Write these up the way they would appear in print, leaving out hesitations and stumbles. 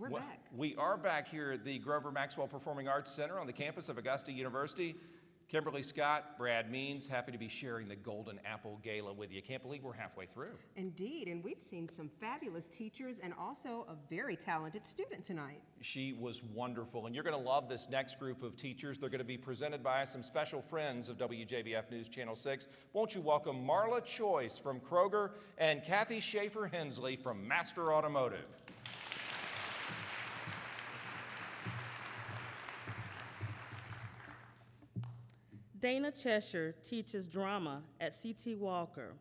We're back. We are back here at the Grover Maxwell Performing Arts Center on the campus of Augusta University. Kimberly Scott, Brad Means, happy to be sharing the Golden Apple Gala with you. Can't believe we're halfway through. Indeed, and we've seen some fabulous teachers and also a very talented student tonight. She was wonderful, and you're going to love this next group of teachers. They're going to be presented by some special friends of WJBF News Channel 6. Won't you welcome Marla Choice from Kroger and Kathy Schaefer-Hensley from Master Automotive. Dana Cheshire teaches drama at C.T. Walker.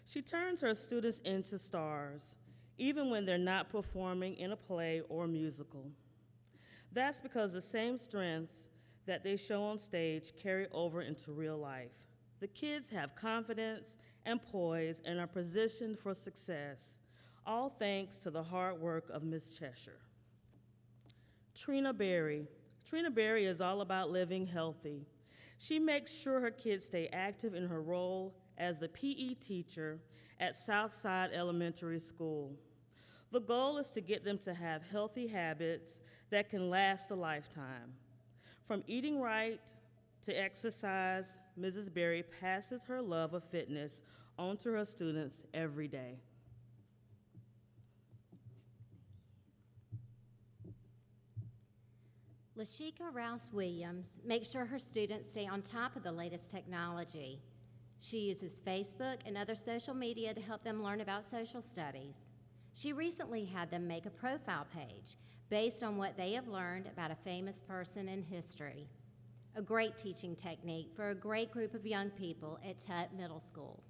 She turns her students into stars, even when they're not performing in a play or musical. That's because the same strengths that they show on stage carry over into real life. The kids have confidence and poise and are positioned for success, all thanks to the hard work of Miss Cheshire. Trina Berry. Trina Berry is all about living healthy. She makes sure her kids stay active in her role as the PE teacher at Southside Elementary School. The goal is to get them to have healthy habits that can last a lifetime. From eating right to exercise, Mrs. Berry passes her love of fitness on to her students every day. Lashika Rouse-Williams makes sure her students stay on top of the latest technology. She uses Facebook and other social media to help them learn about social studies. She recently had them make a profile page based on what they have learned about a famous person in history. A great teaching technique for a great group of young people at Tut Middle School.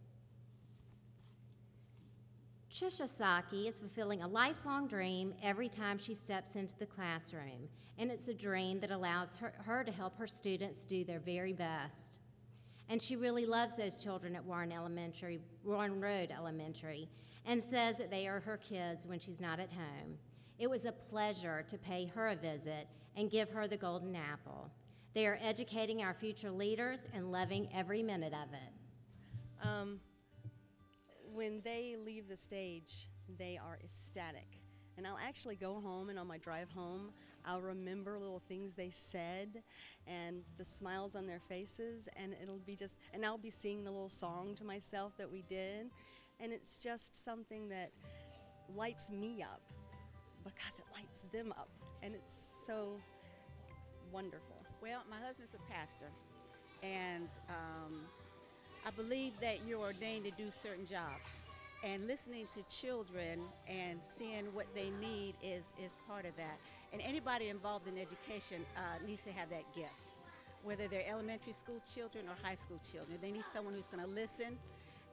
Trisha Saki is fulfilling a lifelong dream every time she steps into the classroom, and it's a dream that allows her to help her students do their very best. And she really loves those children at Warren Road Elementary, and says that they are her kids when she's not at home. It was a pleasure to pay her a visit and give her the golden apple. They are educating our future leaders and loving every minute of it. When they leave the stage, they are ecstatic. And I'll actually go home, and on my drive home, I'll remember little things they said and the smiles on their faces, and it'll be just, and I'll be singing the little song to myself that we did, and it's just something that lights me up because it lights them up, and it's so wonderful. Well, my husband's a pastor, and I believe that you're ordained to do certain jobs, and listening to children and seeing what they need is part of that. And anybody involved in education needs to have that gift, whether they're elementary school children or high school children. They need someone who's going to listen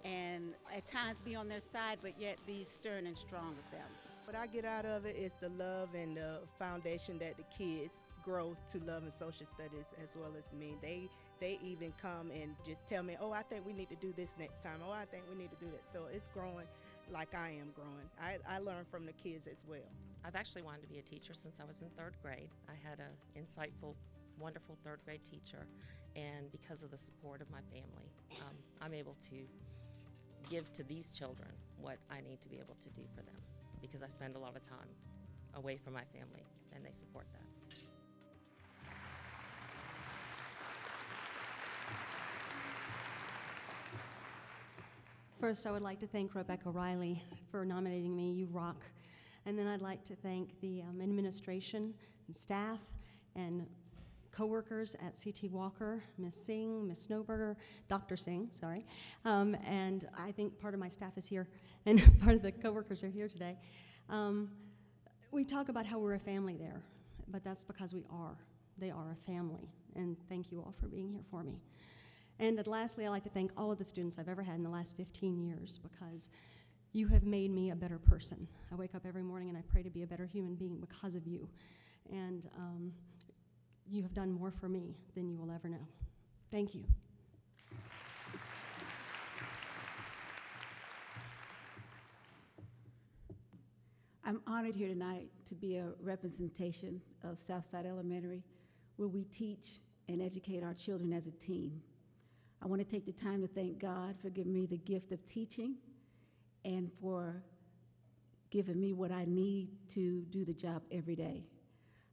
and at times be on their side, but yet be stern and strong with them. What I get out of it is the love and the foundation that the kids grow to love in social studies as well as me. They even come and just tell me, oh, I think we need to do this next time. Oh, I think we need to do that. So it's growing like I am growing. I learn from the kids as well. I've actually wanted to be a teacher since I was in third grade. I had an insightful, wonderful third grade teacher, and because of the support of my family, I'm able to give to these children what I need to be able to do for them, because I spend a lot of time away from my family, and they support that. First, I would like to thank Rebecca Riley for nominating me. You rock. And then I'd like to thank the administration and staff and coworkers at C.T. Walker, Ms. Singh, Ms. Snowberger, Dr. Singh, sorry. And I think part of my staff is here, and part of the coworkers are here today. We talk about how we're a family there, but that's because we are. They are a family, and thank you all for being here for me. And lastly, I'd like to thank all of the students I've ever had in the last 15 years, because you have made me a better person. I wake up every morning and I pray to be a better human being because of you. And you have done more for me than you will ever know. Thank you. I'm honored here tonight to be a representation of Southside Elementary, where we teach and educate our children as a team. I want to take the time to thank God for giving me the gift of teaching and for giving me what I need to do the job every day.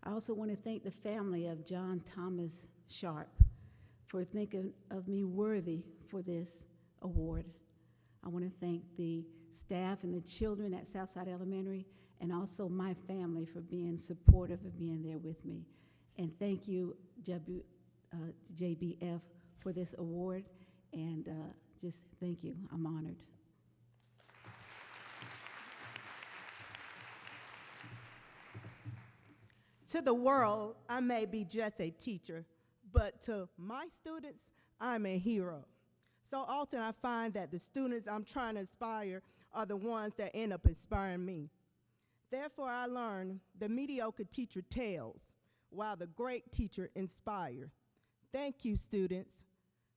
I also want to thank the family of John Thomas Sharp for thinking of me worthy for this award. I want to thank the staff and the children at Southside Elementary, and also my family for being supportive and being there with me. And thank you, WJBF, for this award, and just thank you. I'm honored. To the world, I may be just a teacher, but to my students, I'm a hero. So often I find that the students I'm trying to inspire are the ones that end up inspiring me. Therefore, I learned the mediocre teacher tells, while the great teacher inspires. Thank you, students.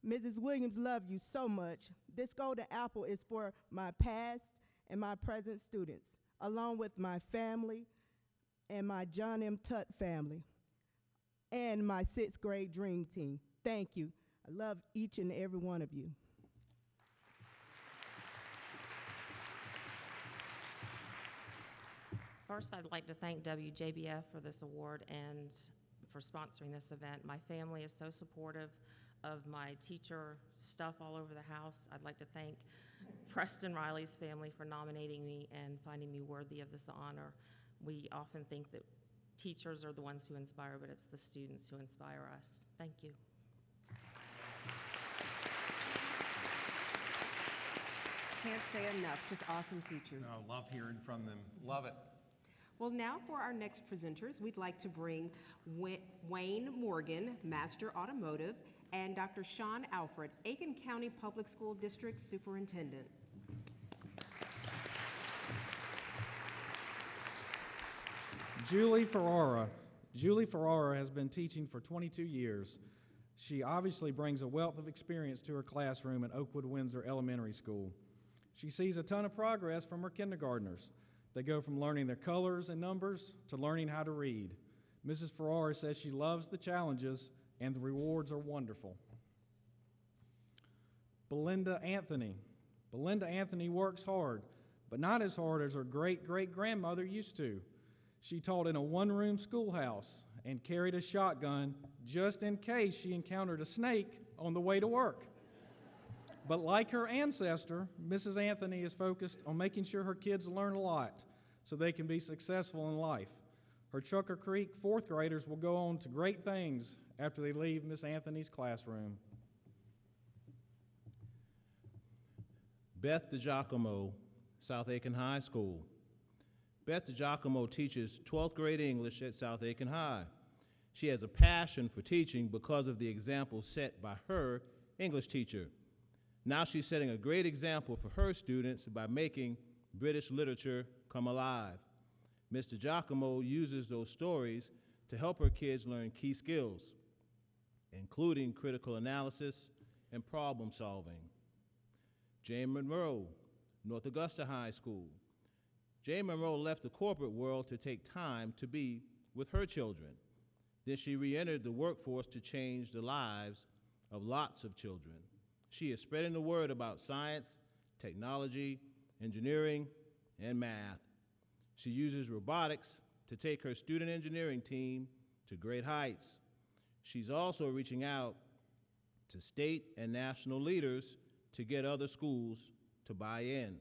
Mrs. Williams loved you so much. This golden apple is for my past and my present students, along with my family and my John M. Tutt family, and my 6th grade dream team. Thank you. I love each and every one of you. First, I'd like to thank WJBF for this award and for sponsoring this event. My family is so supportive of my teacher stuff all over the house. I'd like to thank Preston Riley's family for nominating me and finding me worthy of this honor. We often think that teachers are the ones who inspire, but it's the students who inspire us. Thank you. Can't say enough, just awesome teachers. I love hearing from them. Love it. Well, now for our next presenters, we'd like to bring Wayne Morgan, Master Automotive, and Dr. Sean Alfred, Aiken County Public School District Superintendent. Julie Ferrara. Julie Ferrara has been teaching for 22 years. She obviously brings a wealth of experience to her classroom at Oakwood Windsor Elementary School. She sees a ton of progress from her kindergartners. They go from learning their colors and numbers to learning how to read. Mrs. Ferrara says she loves the challenges and the rewards are wonderful. Belinda Anthony. Belinda Anthony works hard, but not as hard as her great-great-grandmother used to. She taught in a one-room schoolhouse and carried a shotgun just in case she encountered a snake on the way to work. But like her ancestor, Mrs. Anthony is focused on making sure her kids learn a lot so they can be successful in life. Her Chucker Creek 4th graders will go on to great things after they leave Miss Anthony's classroom. Beth DiGiacomo, South Aiken High School. Beth DiGiacomo teaches 12th grade English at South Aiken High. She has a passion for teaching because of the example set by her English teacher. Now she's setting a great example for her students by making British literature come alive. Ms. DiGiacomo uses those stories to help her kids learn key skills, including critical analysis and problem solving. Jane Monroe, North Augusta High School. Jane Monroe left the corporate world to take time to be with her children. Then she re-entered the workforce to change the lives of lots of children. She is spreading the word about science, technology, engineering, and math. She uses robotics to take her student engineering team to great heights. She's also reaching out to state and national leaders to get other schools to buy in,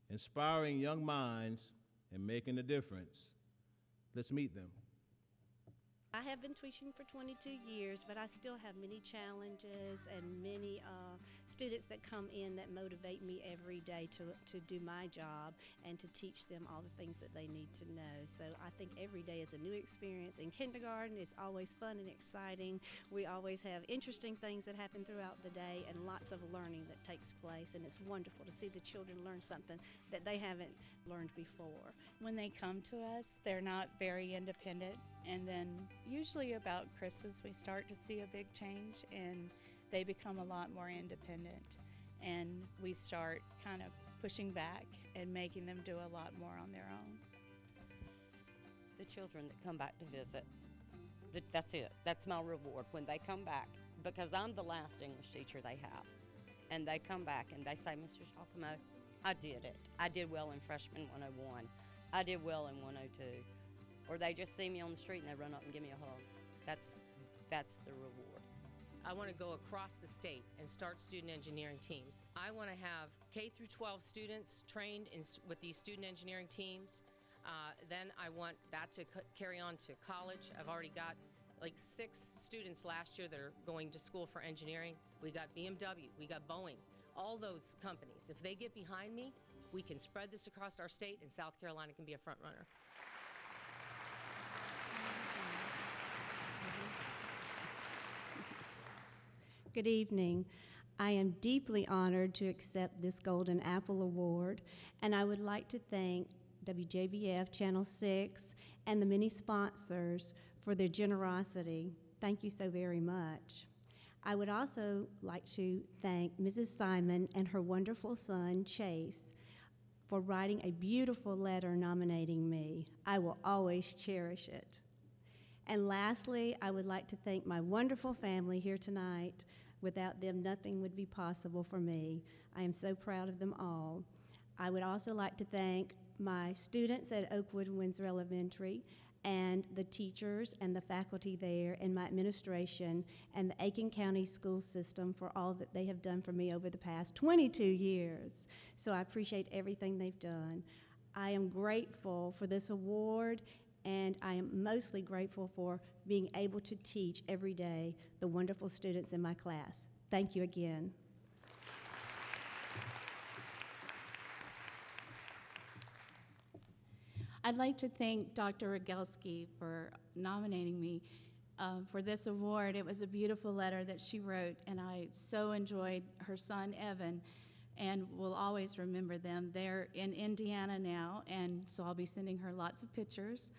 inspiring young minds and making a difference. Let's meet them. I have been teaching for 22 years, but I still have many challenges and many students that come in that motivate me every day to do my job and to teach them all the things that they need to know. So I think every day is a new experience. In kindergarten, it's always fun and exciting. We always have interesting things that happen throughout the day and lots of learning that takes place, and it's wonderful to see the children learn something that they haven't learned before. When they come to us, they're not very independent, and then usually about Christmas we start to see a big change and they become a lot more independent, and we start kind of pushing back and making them do a lot more on their own. The children that come back to visit, that's it. That's my reward when they come back, because I'm the last English teacher they have. And they come back and they say, Mr. Giacomo, I did it. I did well in freshman 101. I did well in 102. Or they just see me on the street and they run up and give me a hug. That's the reward. I want to go across the state and start student engineering teams. I want to have K through 12 students trained with these student engineering teams. Then I want that to carry on to college. I've already got like 6 students last year that are going to school for engineering. We got BMW, we got Boeing, all those companies. If they get behind me, we can spread this across our state, and South Carolina can be a front runner. Good evening. I am deeply honored to accept this Golden Apple Award, and I would like to thank WJBF Channel 6 and the many sponsors for their generosity. Thank you so very much. I would also like to thank Mrs. Simon and her wonderful son, Chase, for writing a beautiful letter nominating me. I will always cherish it. And lastly, I would like to thank my wonderful family here tonight. Without them, nothing would be possible for me. I am so proud of them all. I would also like to thank my students at Oakwood and Windsor Elementary, and the teachers and the faculty there, and my administration, and the Aiken County school system for all that they have done for me over the past 22 years. So I appreciate everything they've done. I am grateful for this award, and I am mostly grateful for being able to teach every day the wonderful students in my class. Thank you again. I'd like to thank Dr. Rogelski for nominating me for this award. It was a beautiful letter that she wrote, and I so enjoyed her son, Evan, and will always remember them. They're in Indiana now, and so I'll be sending her lots of pictures.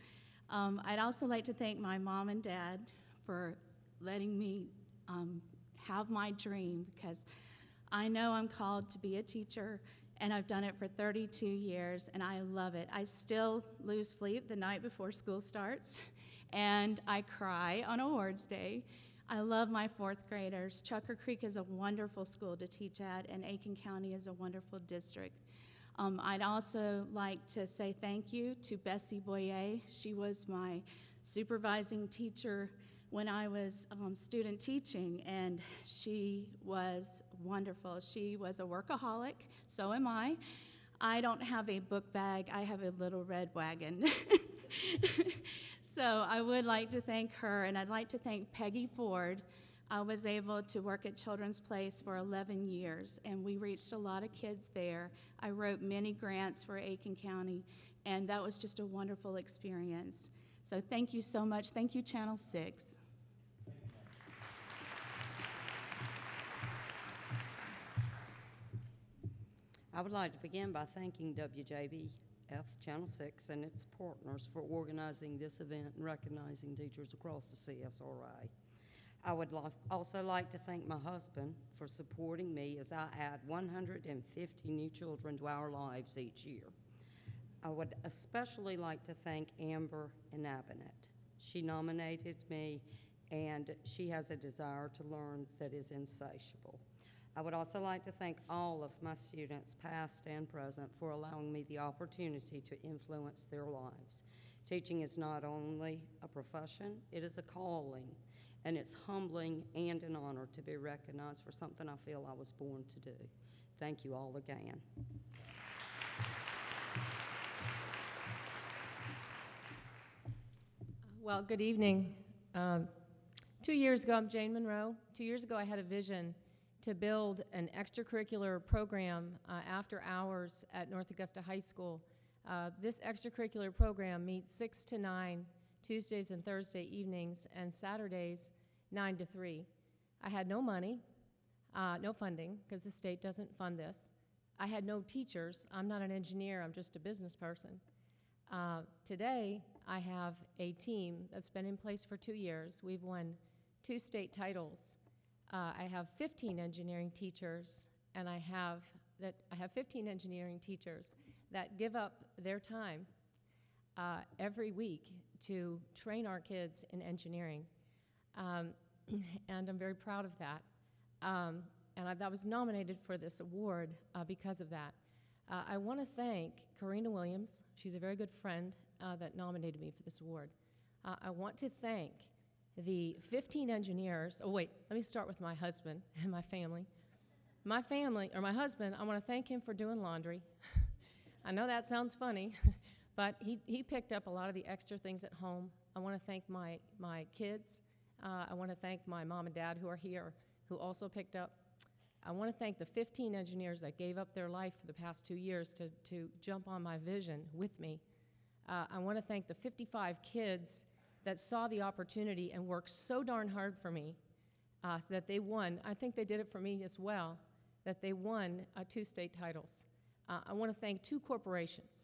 I'd also like to thank my mom and dad for letting me have my dream, because I know I'm called to be a teacher, and I've done it for 32 years, and I love it. I still lose sleep the night before school starts, and I cry on awards day. I love my 4th graders. Chucker Creek is a wonderful school to teach at, and Aiken County is a wonderful district. I'd also like to say thank you to Bessie Boyer. She was my supervising teacher when I was student teaching, and she was wonderful. She was a workaholic, so am I. I don't have a book bag, I have a little red wagon. So I would like to thank her, and I'd like to thank Peggy Ford. I was able to work at Children's Place for 11 years, and we reached a lot of kids there. I wrote many grants for Aiken County, and that was just a wonderful experience. So thank you so much. Thank you, Channel 6. I would like to begin by thanking WJBF Channel 6 and its partners for organizing this event and recognizing teachers across the CSRA. I would also like to thank my husband for supporting me as I add 150 new children to our lives each year. I would especially like to thank Amber and Abinet. She nominated me, and she has a desire to learn that is insatiable. I would also like to thank all of my students, past and present, for allowing me the opportunity to influence their lives. Teaching is not only a profession, it is a calling, and it's humbling and an honor to be recognized for something I feel I was born to do. Thank you all again. Well, good evening. 2 years ago, I'm Jane Monroe. 2 years ago, I had a vision to build an extracurricular program after hours at North Augusta High School. This extracurricular program meets 6 to 9 Tuesdays and Thursday evenings, and Saturdays 9 to 3. I had no money, no funding, because the state doesn't fund this. I had no teachers. I'm not an engineer, I'm just a business person. Today, I have a team that's been in place for 2 years. We've won 2 state titles. I have 15 engineering teachers, and I have 15 engineering teachers that give up their time every week to train our kids in engineering, and I'm very proud of that. And I was nominated for this award because of that. I want to thank Karina Williams. She's a very good friend that nominated me for this award. I want to thank the 15 engineers. Oh, wait, let me start with my husband and my family. My husband, I want to thank him for doing laundry. I know that sounds funny, but he picked up a lot of the extra things at home. I want to thank my kids. I want to thank my mom and dad who are here, who also picked up. I want to thank the 15 engineers that gave up their life for the past 2 years to jump on my vision with me. I want to thank the 55 kids that saw the opportunity and worked so darn hard for me that they won. I think they did it for me as well, that they won 2 state titles. I want to thank 2 corporations.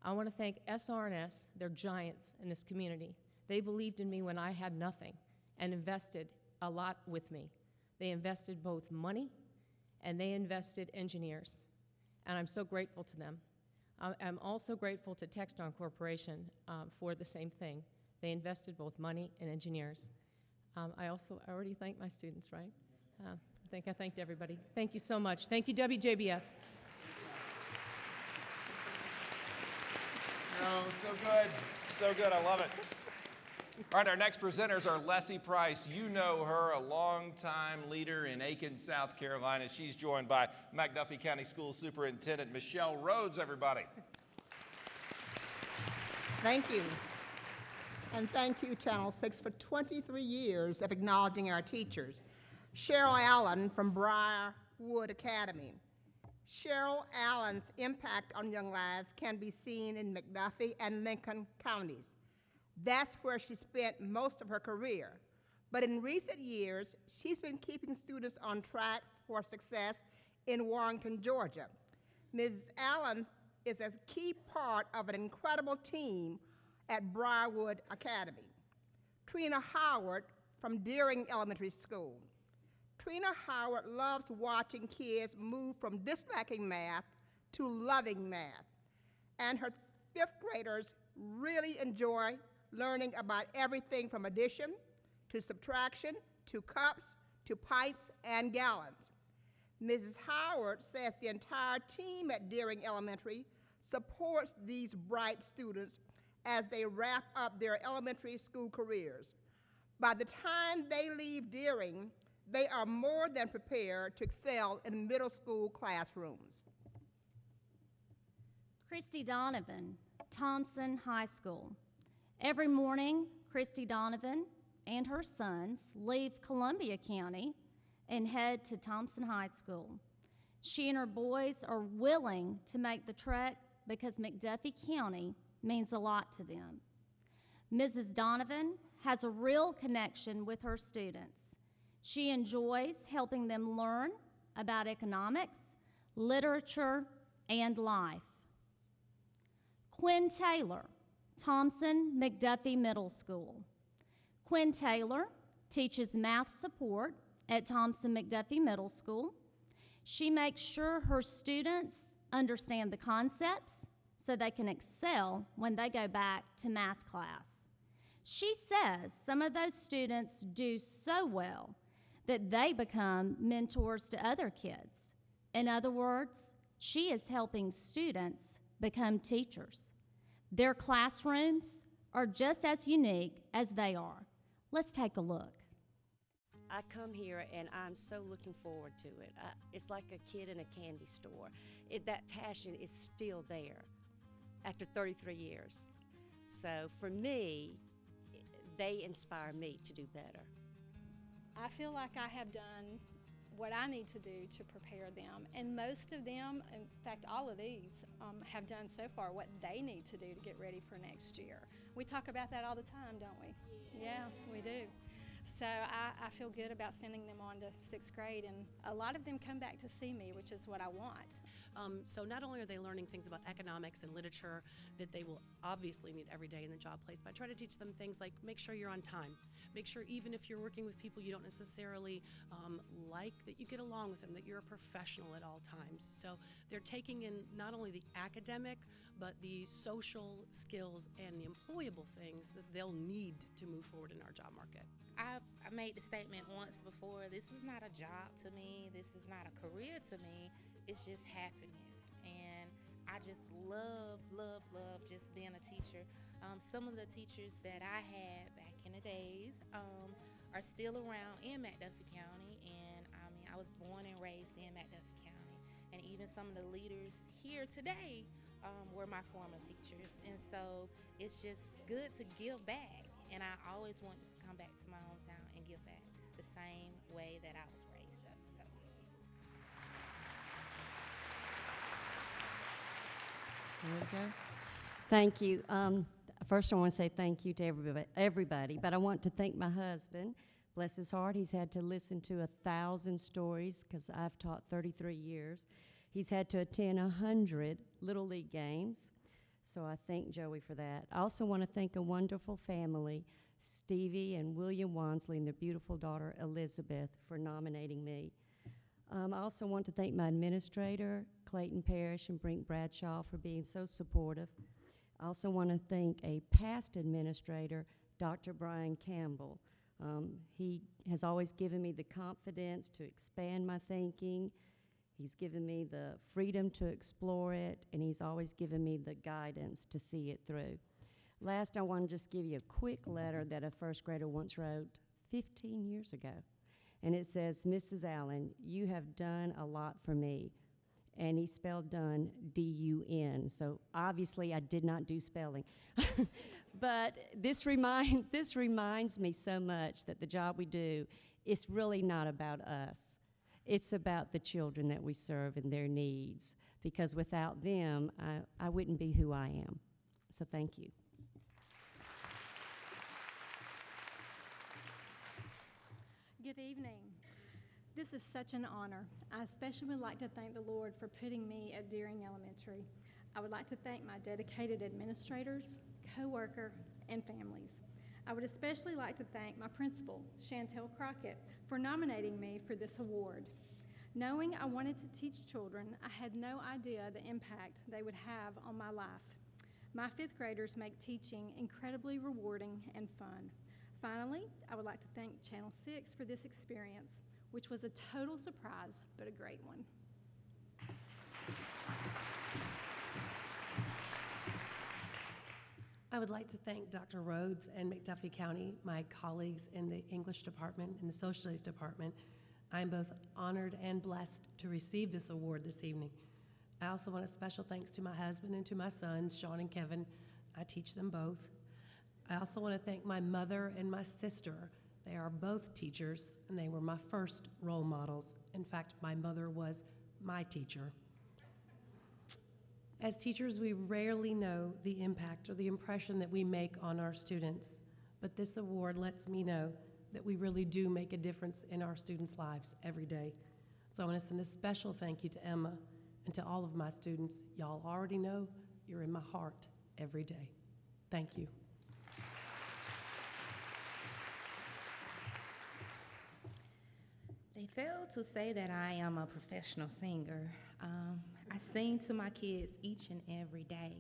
I want to thank SR&S, they're giants in this community. They believed in me when I had nothing and invested a lot with me. They invested both money and they invested engineers, and I'm so grateful to them. I'm also grateful to Textron Corporation for the same thing. They invested both money and engineers. I already thanked my students, right? I think I thanked everybody. Thank you so much. Thank you, WJBF. Oh, so good. So good. I love it. All right, our next presenters are Leslie Price. You know her, a longtime leader in Aiken, South Carolina. She's joined by McDuffie County School Superintendent Michelle Rhodes, everybody. Thank you. And thank you, Channel 6, for 23 years of acknowledging our teachers. Cheryl Allen from Briarwood Academy. Cheryl Allen's impact on young lives can be seen in McDuffie and Lincoln counties. That's where she spent most of her career. But in recent years, she's been keeping students on track for success in Warrenton, Georgia. Ms. Allen is a key part of an incredible team at Briarwood Academy. Trina Howard from Deering Elementary School. Trina Howard loves watching kids move from disliking math to loving math. And her 5th graders really enjoy learning about everything from addition to subtraction to cups to pints and gallons. Mrs. Howard says the entire team at Deering Elementary supports these bright students as they wrap up their elementary school careers. By the time they leave Deering, they are more than prepared to excel in middle school classrooms. Christy Donovan, Thompson High School. Every morning, Christy Donovan and her sons leave Columbia County and head to Thompson High School. She and her boys are willing to make the trek because McDuffie County means a lot to them. Mrs. Donovan has a real connection with her students. She enjoys helping them learn about economics, literature, and life. Quinn Taylor, Thompson McDuffie Middle School. Quinn Taylor teaches math support at Thompson McDuffie Middle School. She makes sure her students understand the concepts so they can excel when they go back to math class. She says some of those students do so well that they become mentors to other kids. In other words, she is helping students become teachers. Their classrooms are just as unique as they are. Let's take a look. I come here and I'm so looking forward to it. It's like a kid in a candy store. That passion is still there after 33 years. So for me, they inspire me to do better. I feel like I have done what I need to do to prepare them, and most of them, in fact all of these, have done so far what they need to do to get ready for next year. We talk about that all the time, don't we? Yeah, we do. So I feel good about sending them on to 6th grade, and a lot of them come back to see me, which is what I want. So not only are they learning things about economics and literature that they will obviously need every day in the job place, but I try to teach them things like make sure you're on time. Make sure even if you're working with people you don't necessarily like, that you get along with them, that you're a professional at all times. So they're taking in not only the academic, but the social skills and the employable things that they'll need to move forward in our job market. I made the statement once before, this is not a job to me, this is not a career to me, it's just happiness. And I just love just being a teacher. Some of the teachers that I had back in the days are still around in McDuffie County, and I mean, I was born and raised in McDuffie County, and even some of the leaders here today were my former teachers, and so it's just good to give back, and I always wanted to come back to my hometown and give back the same way that I was raised up. So. There we go. Thank you. First, I want to say thank you to everybody, but I want to thank my husband. Bless his heart, he's had to listen to 1,000 stories because I've taught 33 years. He's had to attend 100 Little League games, so I thank Joey for that. I also want to thank a wonderful family, Stevie and William Wansley and their beautiful daughter, Elizabeth, for nominating me. I also want to thank my administrator, Clayton Parrish and Brink Bradshaw, for being so supportive. I also want to thank a past administrator, Dr. Brian Campbell. He has always given me the confidence to expand my thinking. He's given me the freedom to explore it, and he's always given me the guidance to see it through. Last, I want to just give you a quick letter that a first grader once wrote 15 years ago. And it says, "Mrs. Allen, you have done a lot for me." And he spelled done D-U-N. So obviously I did not do spelling. But this reminds me so much that the job we do is really not about us. It's about the children that we serve and their needs. Because without them, I wouldn't be who I am. So thank you. Good evening. This is such an honor. I especially would like to thank the Lord for putting me at Deering Elementary. I would like to thank my dedicated administrators, co-worker, and families. I would especially like to thank my principal, Chantel Crockett, for nominating me for this award. Knowing I wanted to teach children, I had no idea the impact they would have on my life. My fifth graders make teaching incredibly rewarding and fun. Finally, I would like to thank Channel 6 for this experience, which was a total surprise, but a great one. I would like to thank Dr. Rhodes and McDuffie County, my colleagues in the English department and the social studies department. I am both honored and blessed to receive this award this evening. I also want a special thanks to my husband and to my sons, Sean and Kevin. I teach them both. I also want to thank my mother and my sister. They are both teachers, and they were my first role models. In fact, my mother was my teacher. As teachers, we rarely know the impact or the impression that we make on our students, but this award lets me know that we really do make a difference in our students' lives every day. So I want to send a special thank you to Emma and to all of my students. Y'all already know you're in my heart every day. Thank you. They fail to say that I am a professional singer. I sing to my kids each and every day.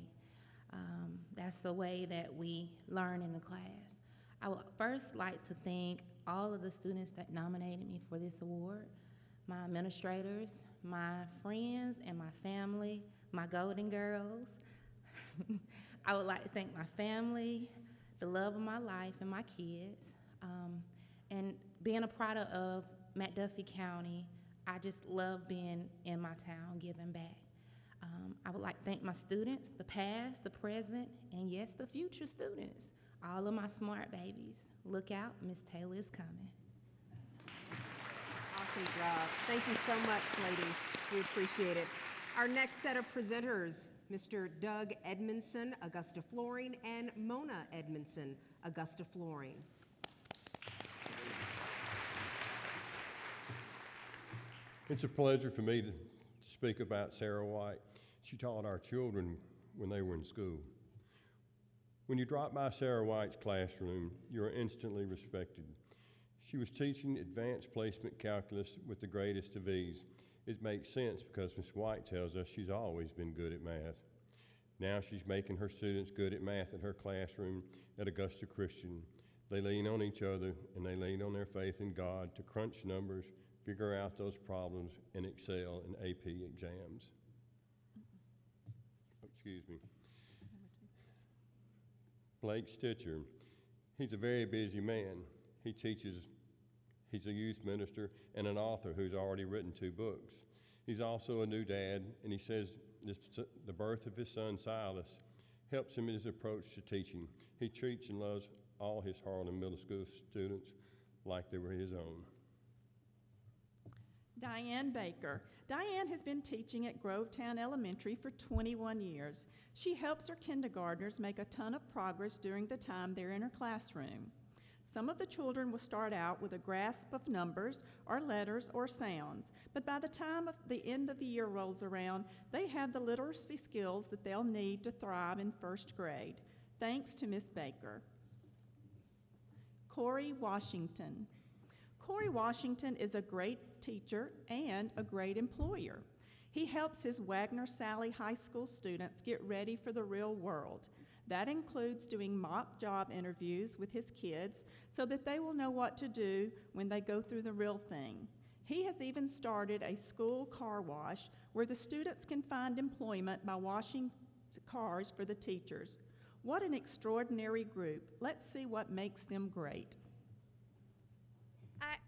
That's the way that we learn in the class. I would first like to thank all of the students that nominated me for this award, my administrators, my friends and my family, my Golden Girls. I would like to thank my family, the love of my life and my kids, and being a product of McDuffie County, I just love being in my town, giving back. I would like to thank my students, the past, the present, and yes, the future students. All of my smart babies. Look out, Miss Taylor is coming. Awesome job. Thank you so much, ladies. We appreciate it. Our next set of presenters, Mr. Doug Edmondson, Augusta Flooring, and Mona Edmondson, Augusta Flooring. It's a pleasure for me to speak about Sarah White. She taught our children when they were in school. When you drop by Sarah White's classroom, you are instantly respected. She was teaching advanced placement calculus with the greatest of ease. It makes sense because Ms. White tells us she's always been good at math. Now she's making her students good at math in her classroom at Augusta Christian. They lean on each other and they lean on their faith in God to crunch numbers, figure out those problems, and excel in AP exams. Blake Stitcher. He's a very busy man. He's a youth minister and an author who's already written 2 books. He's also a new dad, and he says the birth of his son Silas helps him in his approach to teaching. He treats and loves all his Harlan Middle School students like they were his own. Diane Baker. Diane has been teaching at Grovetown Elementary for 21 years. She helps her kindergartners make a ton of progress during the time they're in her classroom. Some of the children will start out with a grasp of numbers or letters or sounds, but by the time the end of the year rolls around, they have the literacy skills that they'll need to thrive in 1st grade. Thanks to Miss Baker. Corey Washington. Corey Washington is a great teacher and a great employer. He helps his Wagner-Salley High School students get ready for the real world. That includes doing mock job interviews with his kids so that they will know what to do when they go through the real thing. He has even started a school car wash where the students can find employment by washing cars for the teachers. What an extraordinary group. Let's see what makes them great.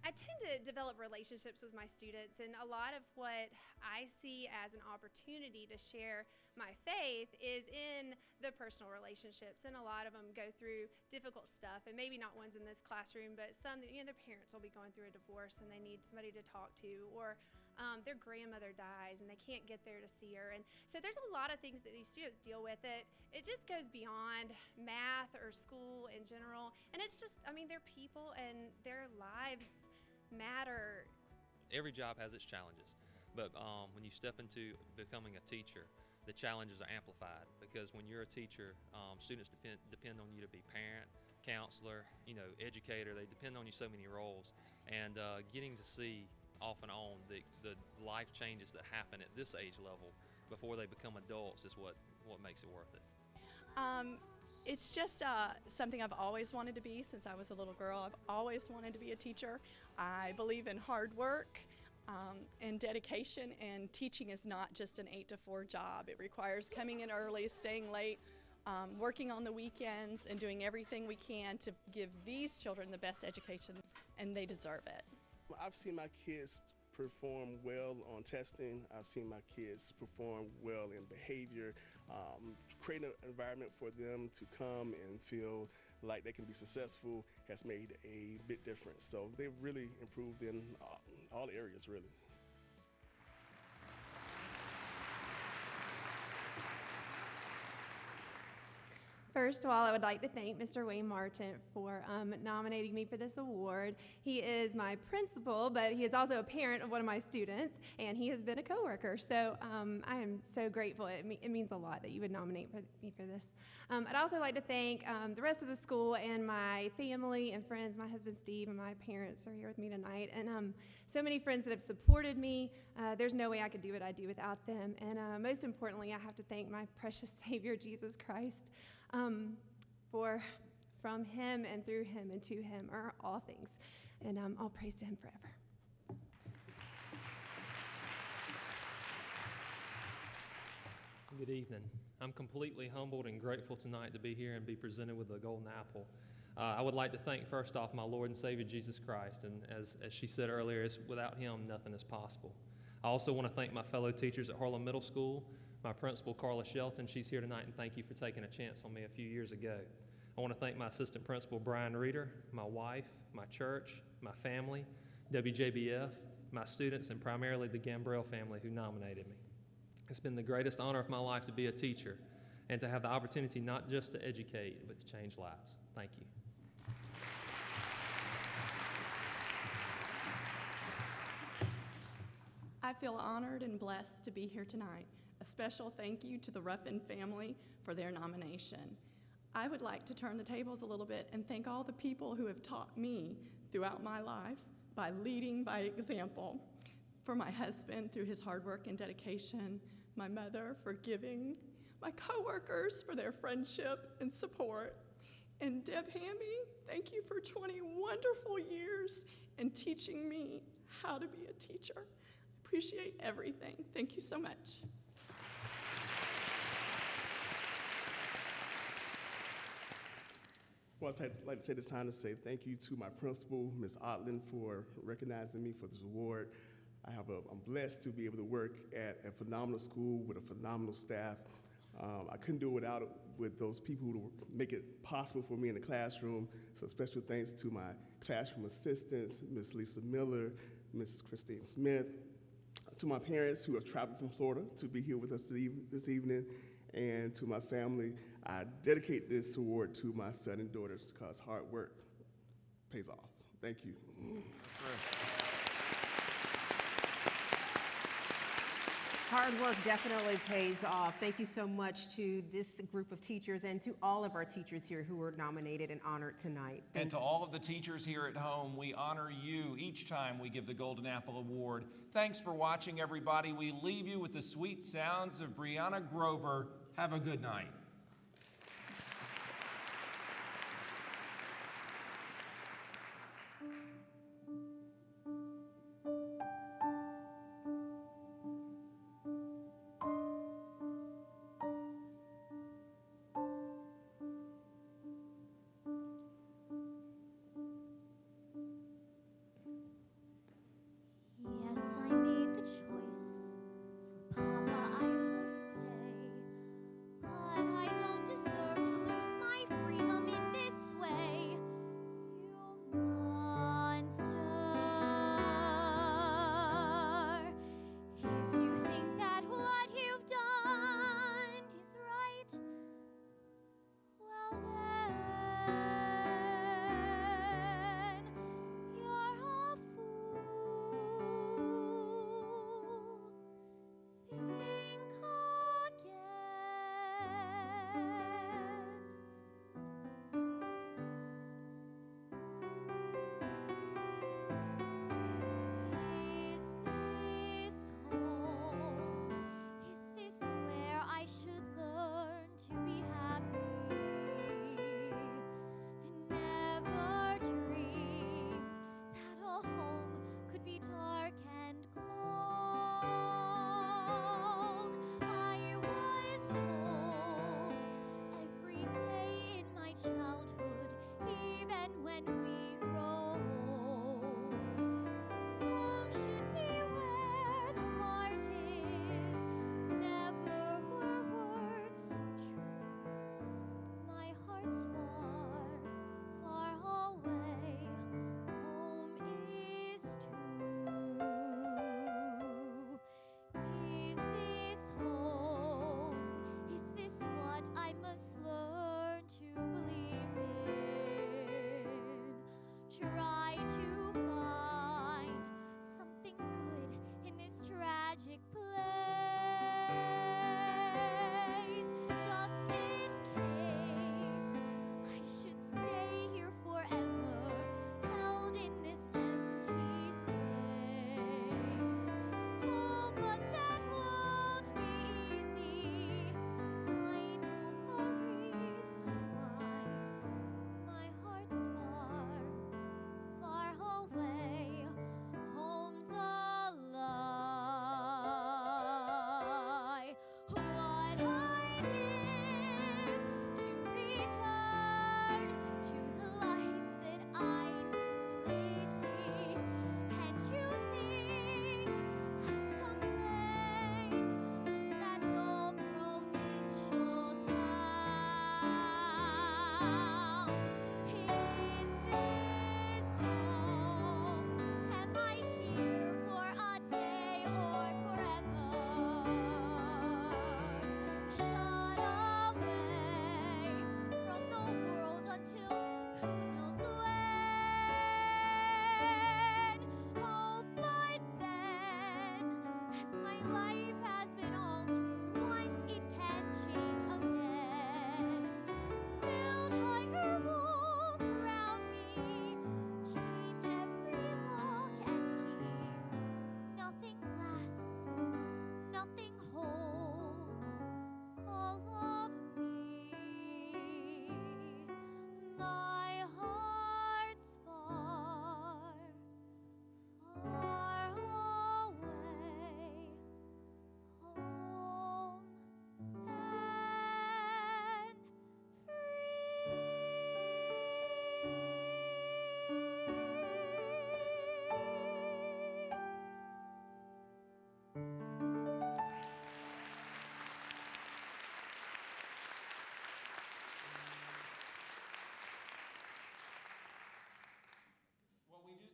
I tend to develop relationships with my students, and a lot of what I see as an opportunity to share my faith is in the personal relationships, and a lot of them go through difficult stuff, and maybe not ones in this classroom, but some that, their parents will be going through a divorce and they need somebody to talk to, or their grandmother dies and they can't get there to see her. And so there's a lot of things that these students deal with. It just goes beyond math or school in general, and it's just, they're people and their lives matter. Every job has its challenges, but when you step into becoming a teacher, the challenges are amplified, because when you're a teacher, students depend on you to be parent, counselor, educator. They depend on you so many roles, and getting to see off and on the life changes that happen at this age level before they become adults is what makes it worth it. It's just something I've always wanted to be since I was a little girl. I've always wanted to be a teacher. I believe in hard work and dedication, and teaching is not just an 8 to 4 job. It requires coming in early, staying late, working on the weekends, and doing everything we can to give these children the best education, and they deserve it. I've seen my kids perform well on testing. I've seen my kids perform well in behavior, create an environment for them to come and feel like they can be successful has made a big difference. So they've really improved in all areas, really. First of all, I would like to thank Mr. Wayne Martin for nominating me for this award. He is my principal, but he is also a parent of one of my students, and he has been a coworker. So I am so grateful. It means a lot that you would nominate me for this. I'd also like to thank the rest of the school and my family and friends. My husband Steve and my parents are here with me tonight, and so many friends that have supported me. There's no way I could do what I do without them. And most importantly, I have to thank my precious Savior, Jesus Christ. For from him and through him and to him are all things, and all praise to him forever. Good evening. I'm completely humbled and grateful tonight to be here and be presented with a golden apple. I would like to thank first off my Lord and Savior Jesus Christ, and as she said earlier, without him nothing is possible. I also want to thank my fellow teachers at Harlan Middle School, my principal, Carla Shelton. She's here tonight, and thank you for taking a chance on me a few years ago. I want to thank my assistant principal, Brian Reeder, my wife, my church, my family, WJBF, my students, and primarily the Gambrell family who nominated me. It's been the greatest honor of my life to be a teacher and to have the opportunity not just to educate, but to change lives. Thank you. I feel honored and blessed to be here tonight. A special thank you to the Ruffin family for their nomination. I would like to turn the tables a little bit and thank all the people who have taught me throughout my life by leading by example. For my husband, through his hard work and dedication, my mother for giving, my coworkers for their friendship and support, and Deb Hamby, thank you for 20 wonderful years and teaching me how to be a teacher. I appreciate everything. Thank you so much. Well, I'd like to take this time to say thank you to my principal, Ms. Otlin, for recognizing me for this award. I'm blessed to be able to work at a phenomenal school with a phenomenal staff. I couldn't do it without with those people who make it possible for me in the classroom. So special thanks to my classroom assistants, Ms. Lisa Miller, Ms. Christine Smith, to my parents who have traveled from Florida to be here with us this evening, and to my family. I dedicate this award to my son and daughters because hard work pays off. Thank you. Hard work definitely pays off. Thank you so much to this group of teachers and to all of our teachers here who were nominated and honored tonight. And to all of the teachers here at home, we honor you each time we give the Golden Apple Award. Thanks for watching, everybody. We leave you with the sweet sounds of Brianna Grover. Have a good night. Yes, I made the choice. For Papa, I must stay. But I don't deserve to lose my freedom in this way. You monster. If you think that what you've done is right, well then, you're a fool. Think again. Is this home? Is this where I should learn to be happy? Never dreamed that a home could be dark and cold. I was told every day in my childhood, even when we grow old, home should be where the heart is. Never were words so true. My heart's far, far away. Home is too. Is this home? Is this what I must learn to believe in? Try to find something good in this tragic place. Just in case I should stay here forever, held in this empty space. Oh, but that won't be easy. I know the reason why. My heart's far,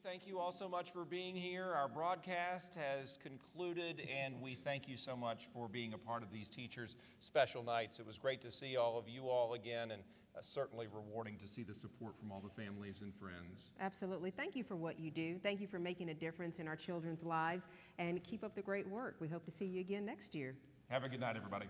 thank you all so much for being here. Our broadcast has concluded, and we thank you so much for being a part of these Teachers' Special Nights. It was great to see all of you all again, and certainly rewarding to see the support from all the families and friends. Absolutely. Thank you for what you do. Thank you for making a difference in our children's lives, and keep up the great work. We hope to see you again next year. Have a good night, everybody.